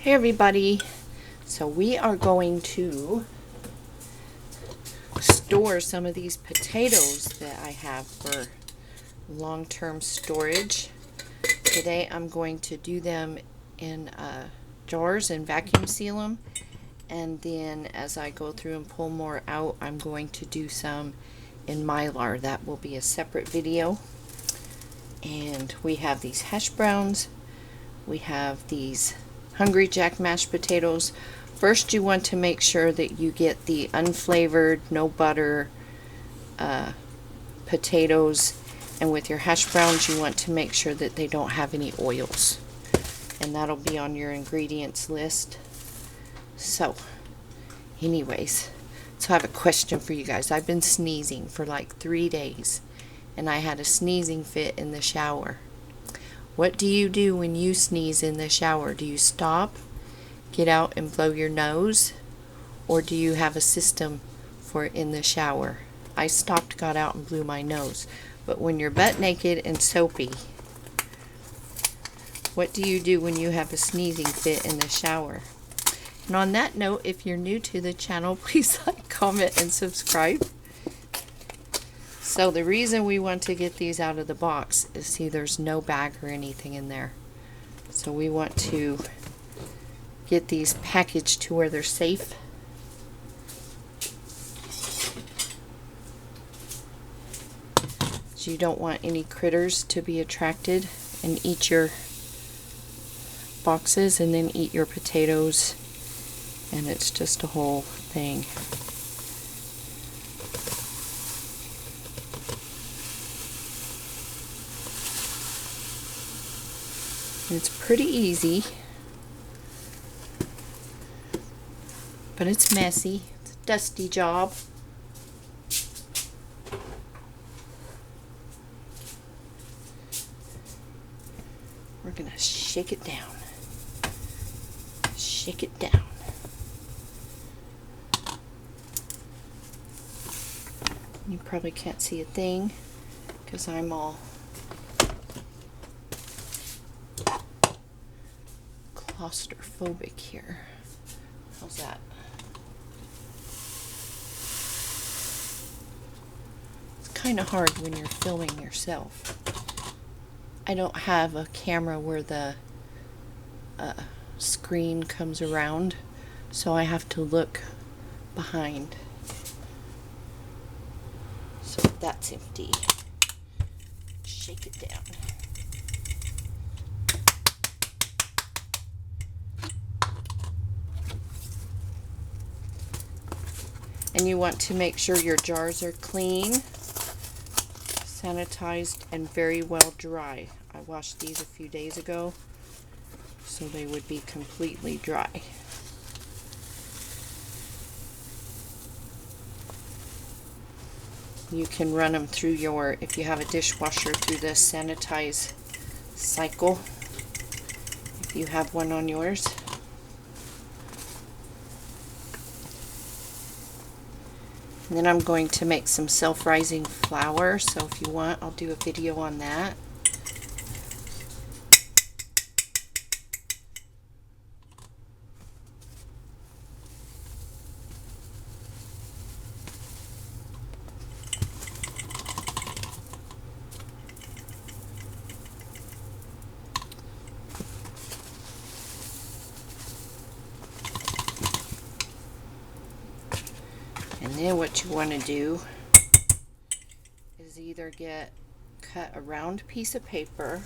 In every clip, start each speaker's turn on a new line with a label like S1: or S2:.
S1: Hey everybody, so we are going to store some of these potatoes that I have for long-term storage. Today I'm going to do them in jars and vacuum seal them, and then as I go through and pull more out, I'm going to do some in Mylar. That will be a separate video. And we have these Hashbrowns, we have these Hungry Jack mashed potatoes. First you want to make sure that you get the unflavored, no butter potatoes, and with your hash browns you want to make sure that they don't have any oils, and that'll be on your ingredients list. So anyways, so I have a question for you guys. I've been sneezing for like 3 days and I had a sneezing fit in the shower. What do you do when you sneeze in the shower? Do you stop, get out and blow your nose, or do you have a system for it in the shower? I stopped, got out, and blew my nose. But when you're butt naked and soapy, what do you do when you have a sneezing fit in the shower? And on that note, if you're new to the channel, please like, comment, and subscribe. So the reason we want to get these out of the box is, see, there's no bag or anything in there. So we want to get these packaged to where they're safe. So you don't want any critters to be attracted and eat your boxes and then eat your potatoes, and it's just a whole thing. It's pretty easy, but it's messy. It's a dusty job. We're gonna shake it down. Shake it down. You probably can't see a thing because I'm all claustrophobic here. How's that? It's kind of hard when you're filming yourself. I don't have a camera where the screen comes around, so I have to look behind. So that's empty. Shake it down. And you want to make sure your jars are clean, sanitized, and very well dry. I washed these a few days ago, so they would be completely dry. You can run them through your, if you have a dishwasher, through the sanitize cycle, if you have one on yours. And then I'm going to make some self-rising flour, so if you want, I'll do a video on that. And then what you want to do is either cut a round piece of paper,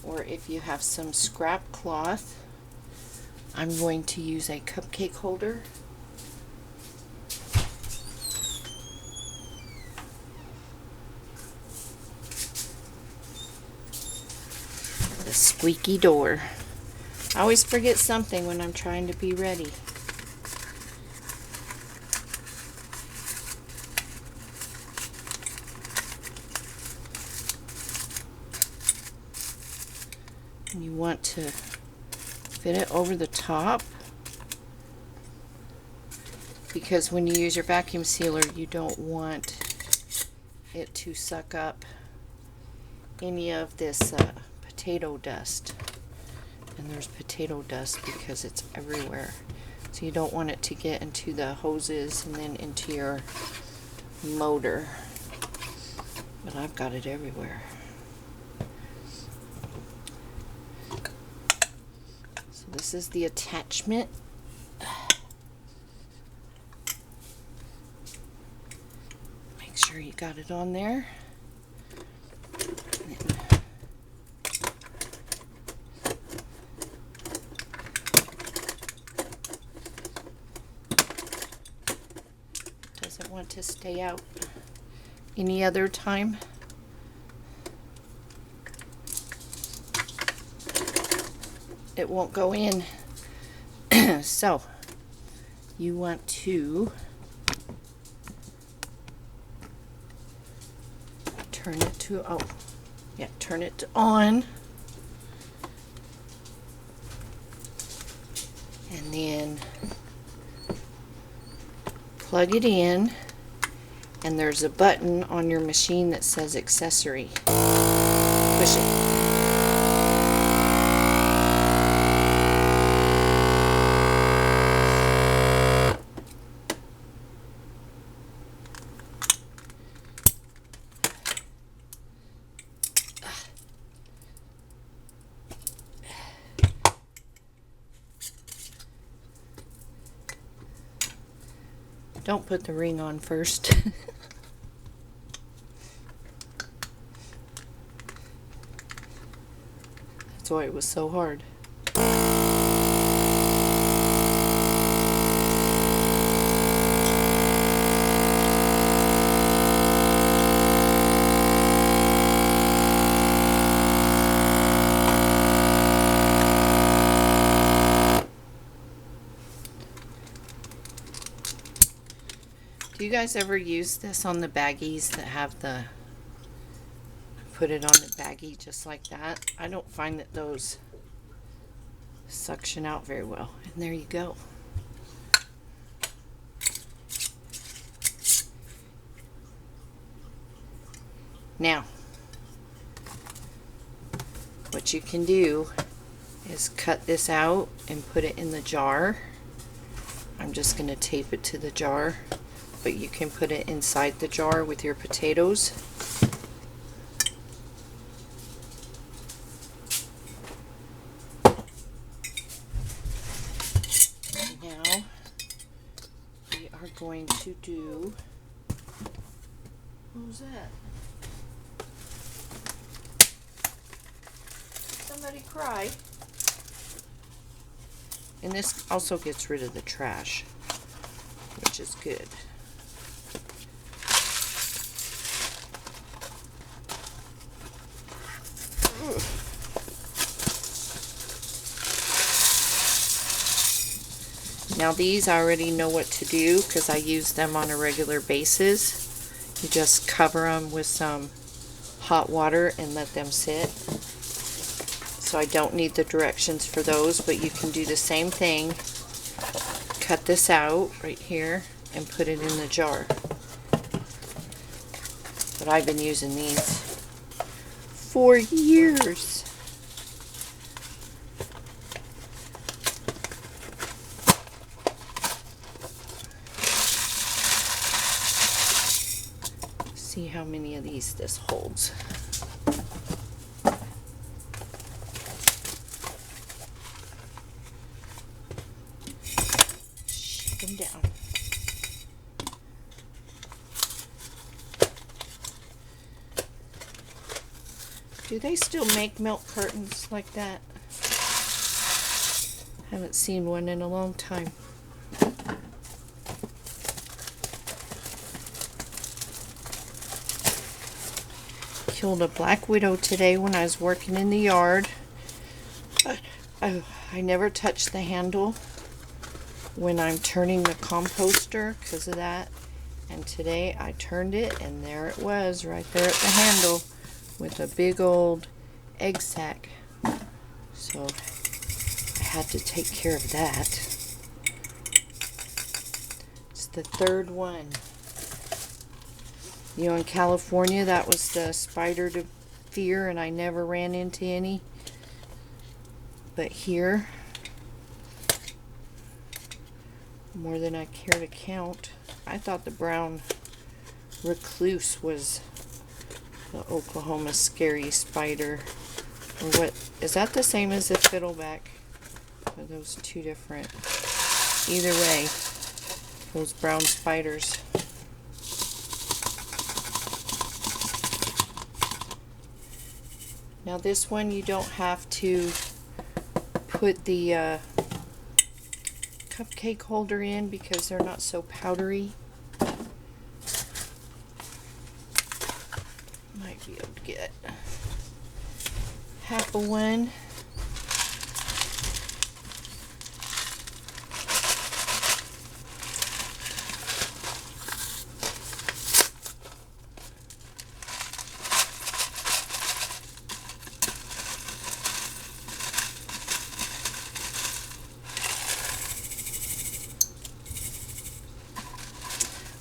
S1: or if you have some scrap cloth, I'm going to use a cupcake holder. The squeaky door. I always forget something when I'm trying to be ready. You want to fit it over the top, because when you use your vacuum sealer, you don't want it to suck up any of this potato dust. And there's potato dust because it's everywhere. So you don't want it to get into the hoses and then into your motor. But I've got it everywhere. So this is the attachment. Make sure you got it on there. Doesn't want to stay out any other time. It won't go in. So you want to turn it to, oh yeah, turn it to on, and then plug it in, and there's a button on your machine that says accessory. Push it. Don't put the ring on first. That's why it was so hard. Do you guys ever use this on the baggies that have the, put it on the baggie just like that? I don't find that those suction out very well. And there you go. Now, what you can do is cut this out and put it in the jar. I'm just going to tape it to the jar. But you can put it inside the jar with your potatoes. Now we are going to do, what was that? Somebody cry. And this also gets rid of the trash, which is good. Now these I already know what to do because I use them on a regular basis. You just cover them with some hot water and let them sit. So I don't need the directions for those, but you can do the same thing. Cut this out right here and put it in the jar. But I've been using these for years. See how many of these this holds. Shake them down. Do they still make milk cartons like that? Haven't seen one in a long time. Killed a black widow today when I was working in the yard. I never touch the handle when I'm turning the composter because of that. And today I turned it and there it was right there at the handle with a big old egg sac. So I had to take care of that. It's the third one. You know, in California, that was the spider to fear, and I never ran into any. But here, more than I care to count, I thought the brown recluse was the Oklahoma scary spider. Or what, is that the same as the fiddleback? Are those two different? Either way, those brown spiders. Now this one you don't have to put the cupcake holder in because they're not so powdery. Might be able to get half of one.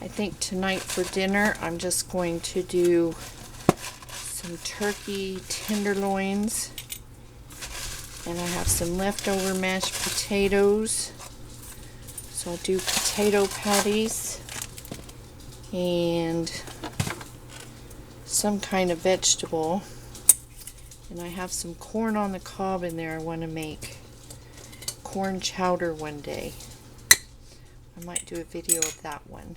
S1: I think tonight for dinner I'm just going to do some turkey tenderloins, and I have some leftover mashed potatoes, so I'll do potato patties and some kind of vegetable, and I have some corn on the cob in there. I want to make corn chowder one day. I might do a video of that one.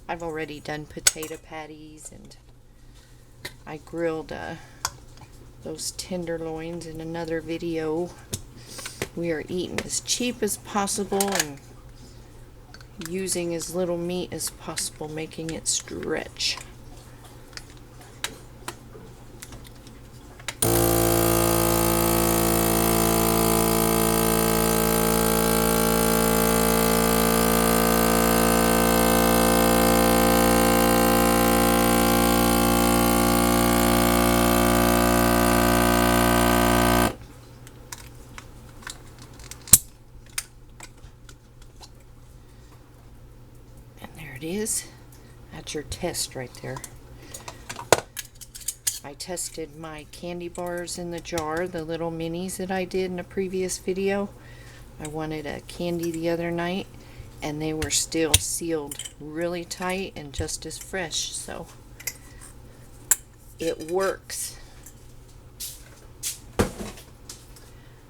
S1: I've already done potato patties, and I grilled those tenderloins in another video. We are eating as cheap as possible and using as little meat as possible, making it stretch. It is. That's your test right there. I tested my candy bars in the jar, the little minis that I did in a previous video. I wanted a candy the other night, and they were still sealed really tight and just as fresh, so it works.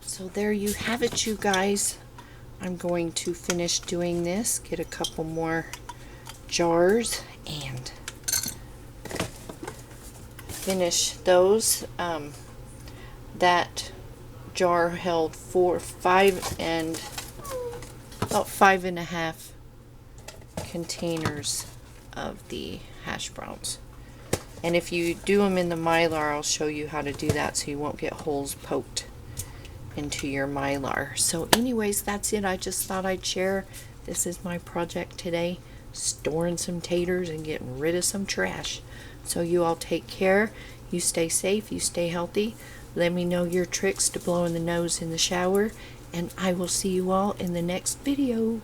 S1: So there you have it, you guys. I'm going to finish doing this, get a couple more jars and finish those. That jar held about 5.5 containers of the hash browns. And if you do them in the Mylar, I'll show you how to do that so you won't get holes poked into your Mylar. So anyways, that's it. I just thought I'd share. This is my project today. Storing some taters and getting rid of some trash. So you all take care, you stay safe, you stay healthy. Let me know your tricks to blowing the nose in the shower, and I will see you all in the next video.